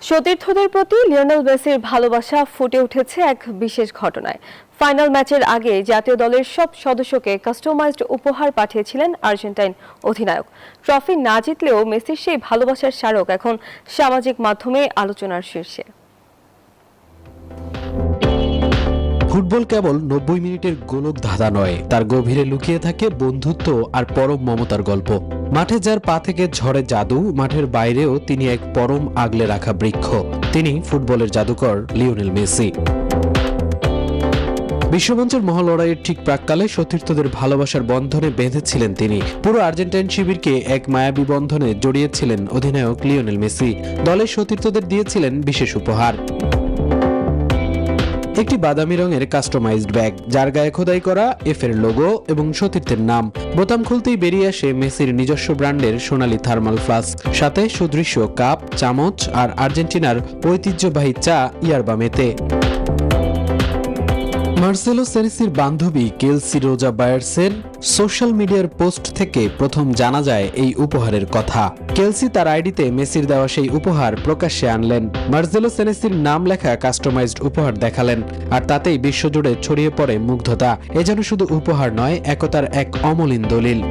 সতীর্থদের প্রতি লিওনেল মেসির ভালোবাসা ফুটে উঠেছে এক বিশেষ ঘটনায়। ফাইনাল ম্যাচের আগে জাতীয় দলের সব সদস্যকে কাস্টমাইজড উপহার পাঠিয়েছিলেন আর্জেন্টাইন অধিনায়ক। ট্রফি না জিতলেও মেসির সেই ভালোবাসার স্মারক এখন সামাজিক মাধ্যমে আলোচনার শীর্ষে। ফুটবল কেবল 90 মিনিটের গোলক ধাঁধা নয়, তার গভীরে লুকিয়ে থাকে বন্ধুত্ব আর পরম মমতার গল্প। মাঠে যার পা থেকে ঝড়ে জাদু, মাঠের বাইরেও তিনি এক পরম আগলে রাখা বৃক্ষ। তিনি ফুটবলের জাদুকর লিওনেল মেসি। বিশ্বমঞ্চের মহালড়াইয়ের ঠিক প্রাক্কালে সতীর্থদের ভালোবাসার বন্ধনে বেঁধেছিলেন তিনি। পুরো আর্জেন্টাইন শিবিরকে এক মায়াবী বন্ধনে জড়িয়েছিলেন অধিনায়ক লিওনেল মেসি। দলের সতীর্থদের দিয়েছিলেন বিশেষ উপহার, একটি বাদামি রঙের কাস্টমাইজড ব্যাগ, যার গায়ে খোদাই করা এফ এর লোগো এবং সতীর্থের নাম। বোতাম খুলতেই বেরিয়ে আসে মেসির নিজস্ব ব্র্যান্ডের সোনালী থার্মাল ফ্লাস্ক, সাথে সুদৃশ্য কাপ, চামচ আর আর্জেন্টিনার ঐতিহ্যবাহী চা ইয়ারবা মেতে। মার্সেলো সেনেসির বান্ধবী কেলসি রোজা বায়ার্সের সোশ্যাল মিডিয়ার পোস্ট থেকে প্রথম জানা যায় এই উপহারের কথা। কেলসি তার আইডিতে মেসির দেওয়া সেই উপহার প্রকাশ্যে আনলেন। মার্সেলো সেনেসির নাম লেখা কাস্টমাইজড উপহার দেখালেন, আর তাতেই বিশ্বজুড়ে ছড়িয়ে পড়ে মুগ্ধতা। এ যেন শুধু উপহার নয়, একতার এক অমলিন দলিল।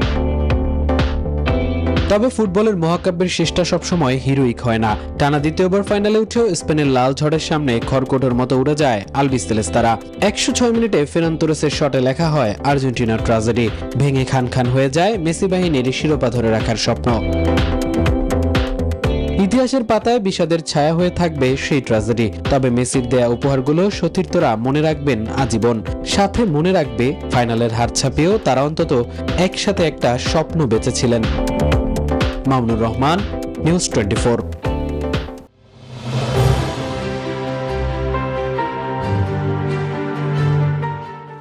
তবে ফুটবলের মহাকাব্যের শেষটা সবসময় হিরোইক হয় না। টানা দ্বিতীয়বার ফাইনালে উঠেও স্পেনের লাল ঝড়ের সামনে খড়কুটোর মতো উড়ে যায় আলবিসেলেস্তারা। 106 মিনিটে ফেরান তোরেসের শটে লেখা হয় আর্জেন্টিনার ট্র্যাজেডি। ভেঙে খান খান হয়ে যায় মেসি বাহিনীর শিরোপা ধরে রাখার স্বপ্ন। ইতিহাসের পাতায় বিষাদের ছায়া হয়ে থাকবে সেই ট্র্যাজেডি। তবে মেসির দেয়া উপহারগুলো সতীর্থরা মনে রাখবেন আজীবন। সাথে মনে রাখবে ফাইনালের হার ছাপিয়েও তারা অন্তত একসাথে একটা স্বপ্ন বেঁচেছিলেন। মামুনুর রহমান, নিউজ 24।